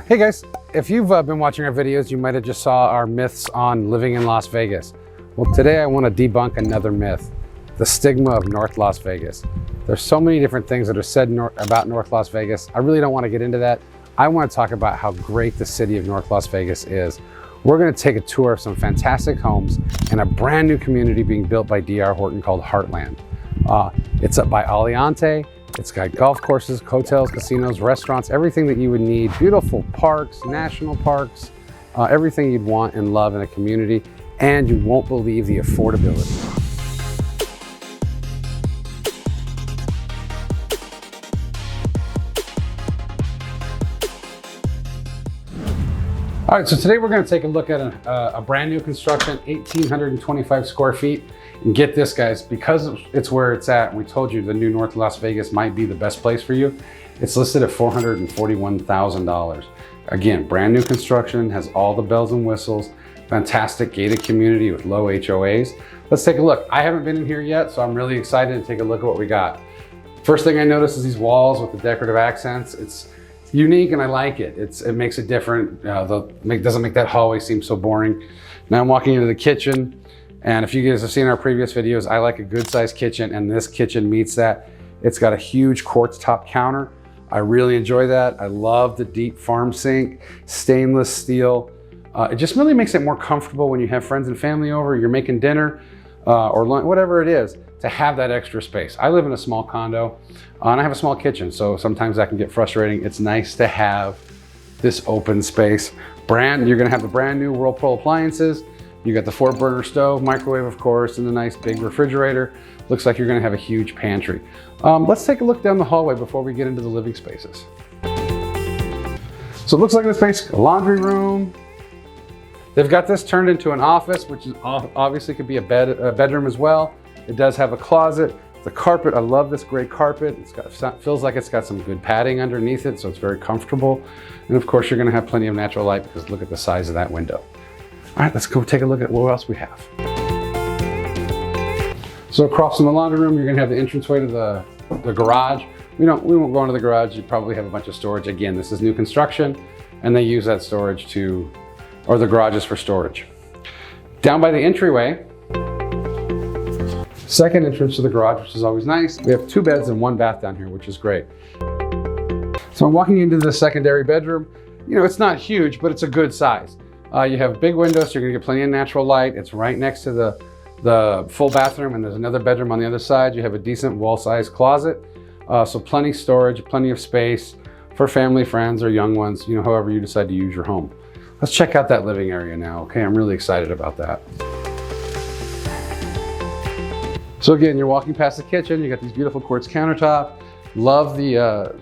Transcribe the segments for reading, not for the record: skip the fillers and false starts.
Hey guys, if you've been watching our videos, you might have just saw our myths on living in Las Vegas. Well, today I want to debunk another myth, the stigma of North Las Vegas. There's so many different things that are said about North Las Vegas. I really don't want to get into that. I want to talk about how great the city of North Las Vegas is. We're going to take a tour of some fantastic homes in a brand new community being built by DR Horton called Heartland. It's up by Aliante. It's got golf courses, hotels, casinos, restaurants, everything that you would need. Beautiful parks, national parks, everything you'd want and love in a community. And you won't believe the affordability. All right, so today we're going to take a look at a brand new construction, 1,825 square feet. And get this, guys, because it's where it's at, and we told you the new North Las Vegas might be the best place for you. It's listed at $441,000. Again, brand new construction, has all the bells and whistles, fantastic gated community with low HOAs. Let's take a look. I haven't been in here yet, so I'm really excited to take a look at what we got. First thing I noticed is these walls with the decorative accents. It's unique and I like it. It makes it different. Doesn't make that hallway seem so boring. Now I'm walking into the kitchen, and if you guys have seen our previous videos, I like a good sized kitchen, and this kitchen meets that. It's got a huge quartz top counter. I really enjoy that. I love the deep farm sink, stainless steel. It just really makes it more comfortable when you have friends and family over, you're making dinner or lunch, whatever it is, to have that extra space. I live in a small condo and I have a small kitchen, so sometimes that can get frustrating. It's nice to have this open space. You're gonna have the brand new Whirlpool appliances. You got the 4-burner stove, microwave, of course, and the nice big refrigerator. Looks like you're gonna have a huge pantry. Let's take a look down the hallway before we get into the living spaces. So it looks like this space, a laundry room. They've got this turned into an office, which is obviously could be a bedroom as well. It does have a closet. The carpet, I love this gray carpet. Feels like it's got some good padding underneath it, so it's very comfortable. And of course, you're gonna have plenty of natural light because look at the size of that window. All right, let's go take a look at what else we have. So across from the laundry room, you're gonna have the entranceway to the garage. We won't go into the garage. You probably have a bunch of storage. Again, this is new construction, and they use that storage or the garages for storage. Down by the entryway, second entrance to the garage, which is always nice. We have 2 beds and 1 bath down here, which is great. So I'm walking into the secondary bedroom. You know, it's not huge, but it's a good size. You have big windows, so you're gonna get plenty of natural light. It's right next to the full bathroom, and there's another bedroom on the other side. You have a decent wall-sized closet. So plenty storage, plenty of space for family, friends, or young ones, you know, however you decide to use your home. Let's check out that living area now, okay? I'm really excited about that. So again, you're walking past the kitchen, you got these beautiful quartz countertop. Love the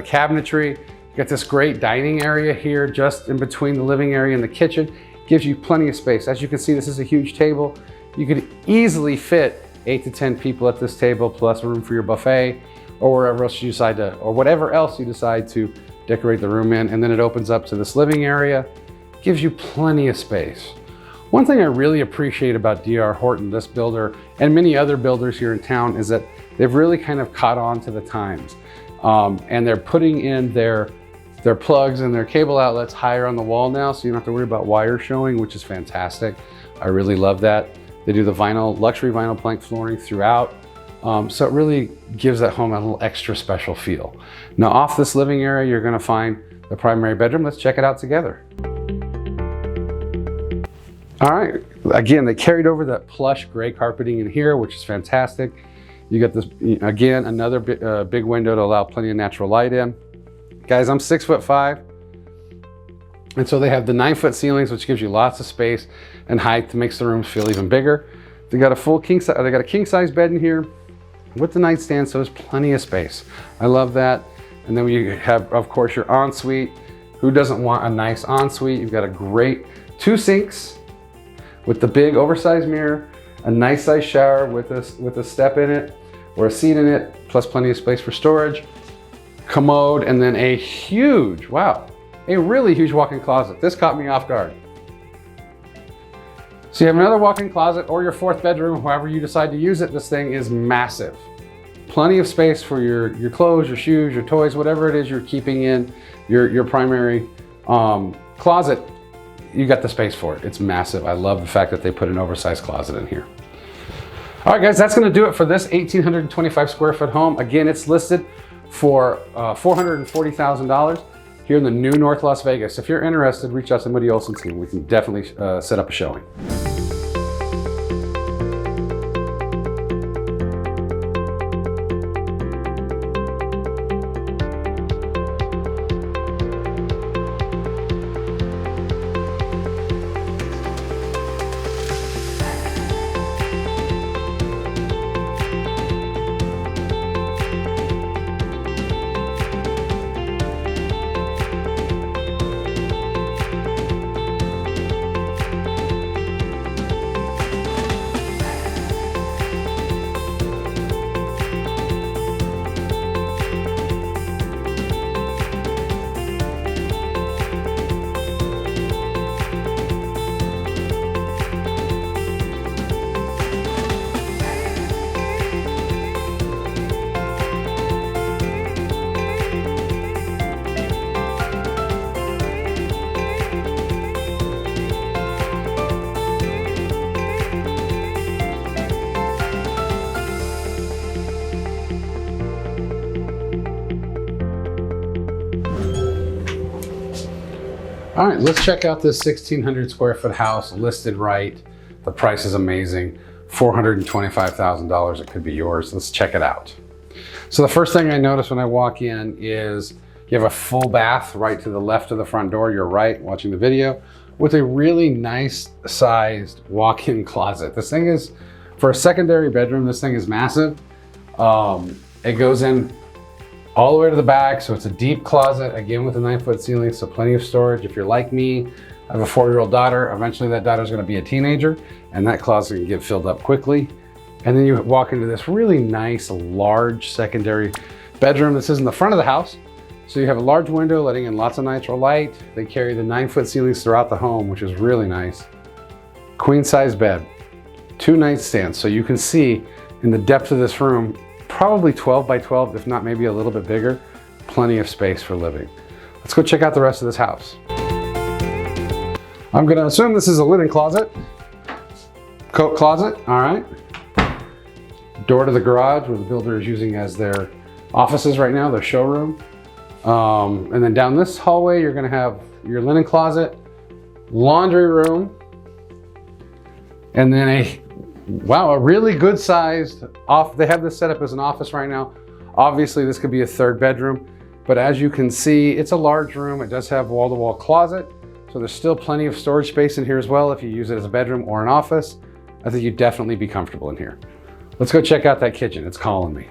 cabinetry. You got this great dining area here just in between the living area and the kitchen. Gives you plenty of space. As you can see, this is a huge table. You could easily fit 8 to 10 people at this table, plus room for your buffet or wherever else you decide to, or whatever else you decide to decorate the room in. And then it opens up to this living area. Gives you plenty of space. One thing I really appreciate about DR Horton, this builder, and many other builders here in town, is that they've really kind of caught on to the times. And they're putting in their plugs and their cable outlets higher on the wall now, so you don't have to worry about wires showing, which is fantastic. I really love that. They do the luxury vinyl plank flooring throughout. So it really gives that home a little extra special feel. Now off this living area, you're gonna find the primary bedroom. Let's check it out together. All right, again, they carried over that plush gray carpeting in here, which is fantastic. You got this, again, another big window to allow plenty of natural light in. Guys, I'm 6'5", and so they have the 9-foot ceilings, which gives you lots of space and height to make the rooms feel even bigger. They got a full king size bed in here with the nightstand, so there's plenty of space. I love that. And then you have, of course, your ensuite. Who doesn't want a nice ensuite? You've got a great 2 sinks with the big oversized mirror, a nice size shower with a step in it or a seat in it, plus plenty of space for storage, commode, and then a really huge walk-in closet. This caught me off guard. So you have another walk-in closet or your 4th bedroom, however you decide to use it. This thing is massive. Plenty of space for your clothes, your shoes, your toys, whatever it is you're keeping in your primary Closet, you got the space for it. It's massive. I love the fact that they put an oversized closet in here. All right, guys, that's gonna do it for this 1,825 square foot home. Again, it's listed for $440,000 here in the new North Las Vegas. If you're interested, reach out to somebody else and team. We can definitely set up a showing. All right, let's check out this 1,600 square foot house, listed right. The price is amazing, $425,000, it could be yours. Let's check it out. So the first thing I notice when I walk in is you have a full bath right to the left of the front door, you're right, watching the video, with a really nice sized walk-in closet. This thing is, for a secondary bedroom, this thing is massive. It goes in all the way to the back, so it's a deep closet, again with a 9-foot ceiling, so plenty of storage. If you're like me, I have a 4-year-old daughter. Eventually that daughter's gonna be a teenager, and that closet can get filled up quickly. And then you walk into this really nice, large secondary bedroom. This is in the front of the house. So you have a large window letting in lots of natural light. They carry the 9-foot ceilings throughout the home, which is really nice. Queen size bed, 2 nightstands. So you can see in the depth of this room, probably 12 by 12, if not maybe a little bit bigger. Plenty of space for living. Let's go check out the rest of this house. I'm gonna assume this is a linen closet. Coat closet, all right. Door to the garage, where the builder is using as their offices right now, their showroom. And then down this hallway, you're gonna have your linen closet, laundry room, and then a really good sized they have this set up as an office right now. Obviously this could be a 3rd bedroom, but as you can see, it's a large room. It does have wall-to-wall closet. So there's still plenty of storage space in here as well. If you use it as a bedroom or an office, I think you'd definitely be comfortable in here. Let's go check out that kitchen. It's calling me.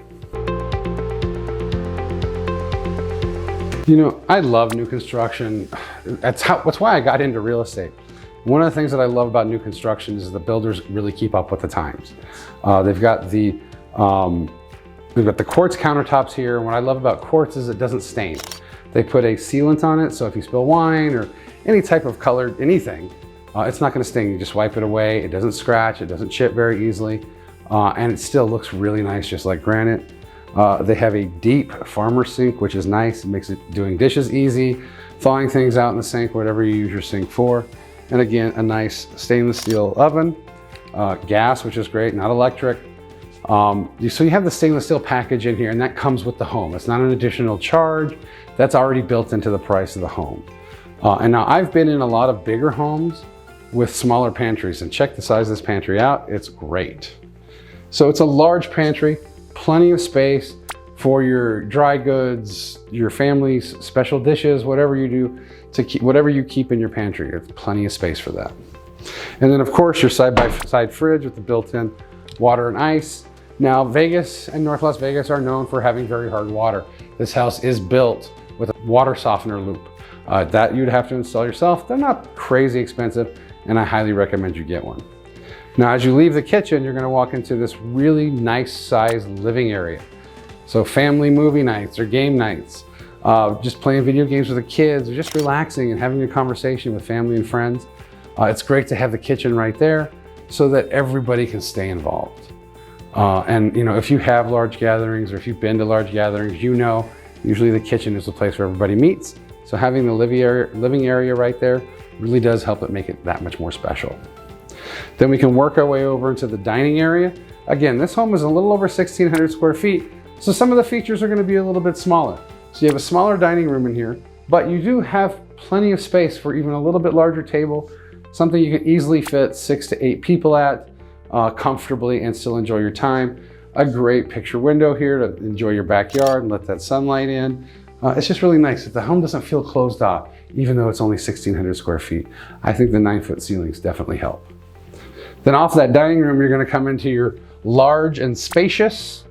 You know, I love new construction. That's why I got into real estate. One of the things that I love about new construction is the builders really keep up with the times. They've got the quartz countertops here. And what I love about quartz is it doesn't stain. They put a sealant on it, so if you spill wine or any type of colored anything, it's not gonna stain. You just wipe it away. It doesn't scratch, it doesn't chip very easily, and it still looks really nice, just like granite. They have a deep farmer sink, which is nice. It makes doing dishes easy, thawing things out in the sink, whatever you use your sink for. And again, a nice stainless steel oven, gas, which is great, not electric. So you have the stainless steel package in here, and that comes with the home. It's not an additional charge. That's already built into the price of the home. And now I've been in a lot of bigger homes with smaller pantries, and check the size of this pantry out. It's great. So it's a large pantry, plenty of space for your dry goods, your family's special dishes, whatever you do, whatever you keep in your pantry. There's plenty of space for that. And then of course your side-by-side fridge with the built-in water and ice. Now Vegas and North Las Vegas are known for having very hard water. This house is built with a water softener loop. That you'd have to install yourself. They're not crazy expensive, and I highly recommend you get one. Now as you leave the kitchen, you're gonna walk into this really nice sized living area. So family movie nights or game nights, just playing video games with the kids, or just relaxing and having a conversation with family and friends. It's great to have the kitchen right there so that everybody can stay involved. And you know, if you have large gatherings or if you've been to large gatherings, you know, usually the kitchen is the place where everybody meets. So having the living area right there really does help it make it that much more special. Then we can work our way over into the dining area. Again, this home is a little over 1,600 square feet, so some of the features are going to be a little bit smaller. So you have a smaller dining room in here, but you do have plenty of space for even a little bit larger table, something you can easily fit 6 to 8 people at comfortably and still enjoy your time. A great picture window here to enjoy your backyard and let that sunlight in. It's just really nice that the home doesn't feel closed off, even though it's only 1,600 square feet. I think the 9-foot ceilings definitely help. Then off that dining room, you're going to come into your large and spacious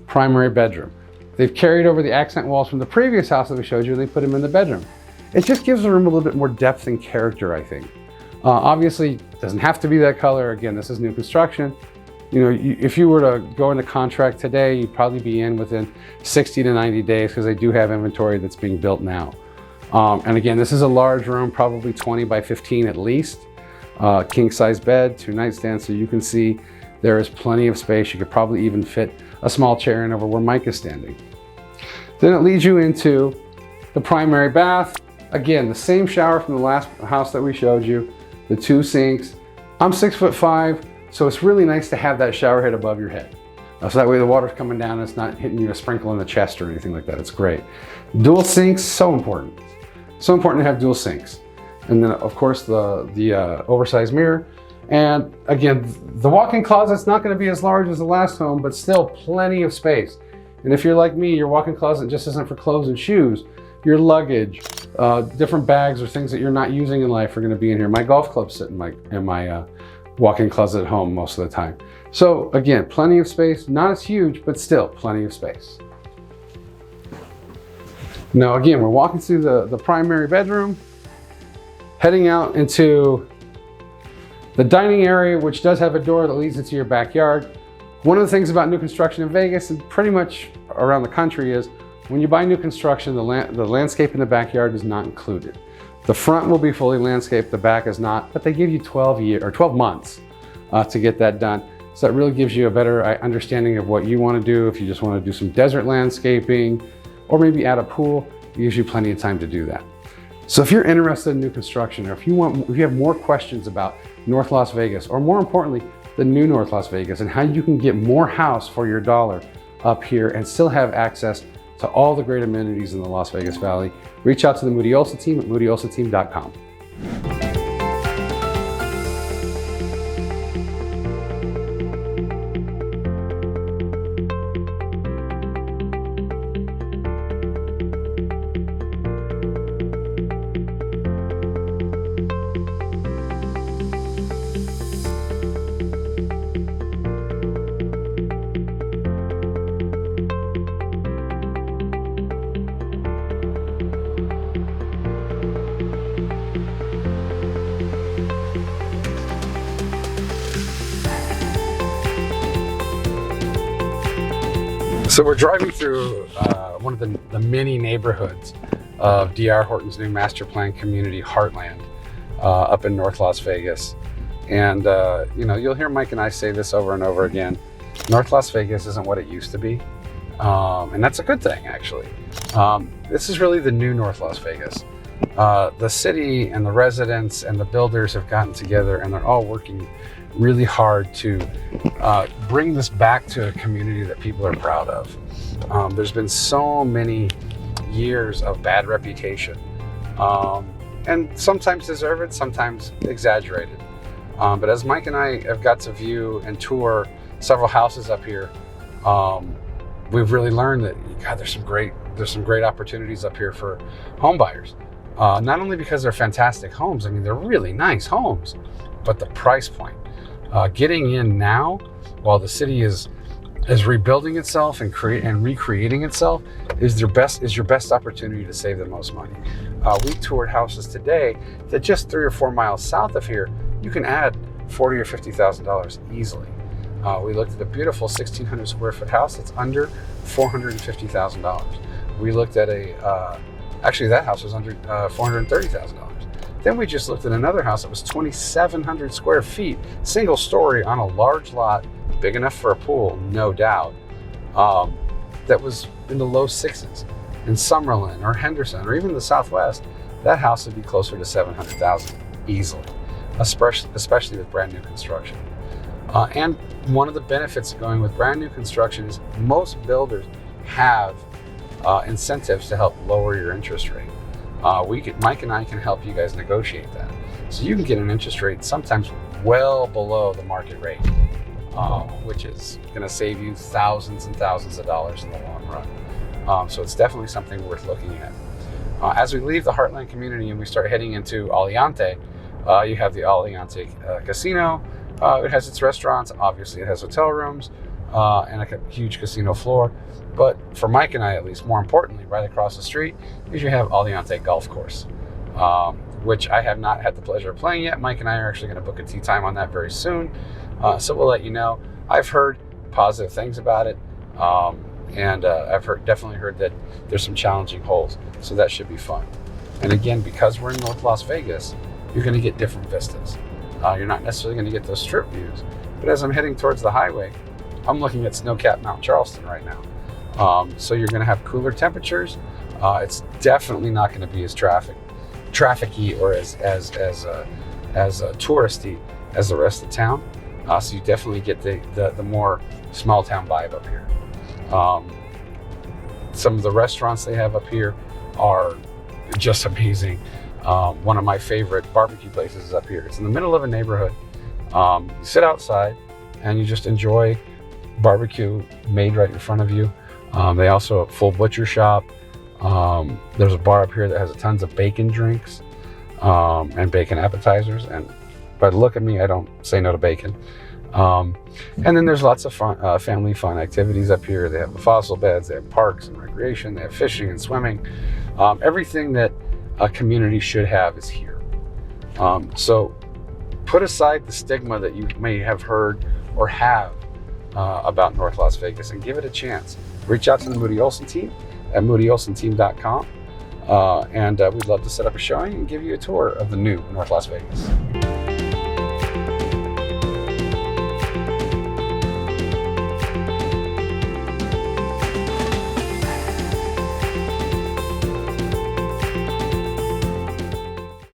primary bedroom. They've carried over the accent walls from the previous house that we showed you, and they put them in the bedroom. It just gives the room a little bit more depth and character, I think. Obviously, it doesn't have to be that color. Again, this is new construction. You know, if you were to go into contract today, you'd probably be in within 60 to 90 days because they do have inventory that's being built now. And again, this is a large room, probably 20 by 15 at least. King size bed, 2 nightstands, so you can see there is plenty of space. You could probably even fit a small chair in over where Mike is standing. Then it leads you into the primary bath. Again, the same shower from the last house that we showed you, the 2 sinks. I'm 6'5", so it's really nice to have that shower head above your head. So that way the water's coming down and it's not hitting you a sprinkle in the chest or anything like that. It's great. Dual sinks, so important. So important to have dual sinks. And then of course the oversized mirror. And again, the walk-in closet's not going to be as large as the last home, but still plenty of space. And if you're like me, your walk-in closet just isn't for clothes and shoes. Your luggage, different bags or things that you're not using in life are going to be in here. My golf clubs sit in my walk-in closet at home most of the time. So again, plenty of space, not as huge, but still plenty of space. Now again, we're walking through the primary bedroom, heading out into the dining area, which does have a door that leads into your backyard. One of the things about new construction in Vegas and pretty much around the country is when you buy new construction, the landscape in the backyard is not included. The front will be fully landscaped, the back is not, but they give you 12 months to get that done. So that really gives you a better understanding of what you want to do. If you just want to do some desert landscaping or maybe add a pool, it gives you plenty of time to do that. So if you're interested in new construction, or if you have more questions about North Las Vegas, or more importantly, the new North Las Vegas and how you can get more house for your dollar up here and still have access to all the great amenities in the Las Vegas Valley, reach out to the Moody Olsa team at moodyolsateam.com. So we're driving through one of the many neighborhoods of DR Horton's new master plan community, Heartland, up in North Las Vegas. And you know, you'll hear Mike and I say this over and over again. North Las Vegas isn't what it used to be. And that's a good thing, actually. This is really the new North Las Vegas. The city and the residents and the builders have gotten together and they're all working really hard to bring this back to a community that people are proud of. There's been so many years of bad reputation, and sometimes deserved, sometimes exaggerated. But as Mike and I have got to view and tour several houses up here, we've really learned that, God, there's some great opportunities up here for home buyers. Not only because they're fantastic homes, I mean, they're really nice homes, but the price point. Getting in now while the city is rebuilding itself and recreating itself is your best opportunity to save the most money. We toured houses today that just 3 or 4 miles south of here, you can add $40,000 or $50,000 easily. We looked at a beautiful 1,600 square foot house that's under $450,000. We looked at actually that house was under $430,000. Then we just looked at another house that was 2,700 square feet, single story on a large lot, big enough for a pool, no doubt. That was in the low 6s. in Summerlin or Henderson or even the Southwest, that house would be closer to 700,000 easily, especially with brand new construction. And one of the benefits of going with brand new construction is most builders have incentives to help lower your interest rate. Mike and I can help you guys negotiate that. So you can get an interest rate sometimes well below the market rate, which is gonna save you thousands and thousands of dollars in the long run. So it's definitely something worth looking at. As we leave the Heartland community and we start heading into Aliante, you have the Aliante Casino. It has its restaurants, obviously it has hotel rooms, and a huge casino floor. But for Mike and I, at least, more importantly, right across the street is you have Aliante Golf Course, which I have not had the pleasure of playing yet. Mike and I are actually going to book a tee time on that very soon, so we'll let you know. I've heard positive things about it, and I've definitely heard that there's some challenging holes, so that should be fun. And again, because we're in North Las Vegas, you're going to get different vistas. You're not necessarily going to get those strip views, but as I'm heading towards the highway, I'm looking at snow-capped Mount Charleston right now. So you're going to have cooler temperatures. It's definitely not going to be as trafficy or as touristy as the rest of town. So you definitely get the more small town vibe up here. Some of the restaurants they have up here are just amazing. One of my favorite barbecue places is up here. It's in the middle of a neighborhood. You sit outside and you just enjoy barbecue made right in front of you. They also have a full butcher shop. There's a bar up here that has tons of bacon drinks and bacon appetizers. And by the look at me, I don't say no to bacon. And then there's lots of fun, family fun activities up here. They have the fossil beds, they have parks and recreation, they have fishing and swimming. Everything that a community should have is here. So put aside the stigma that you may have heard or have about North Las Vegas and give it a chance. Reach out to the Moody Olson team at moodyolsonteam.com, and we'd love to set up a showing and give you a tour of the new North Las Vegas.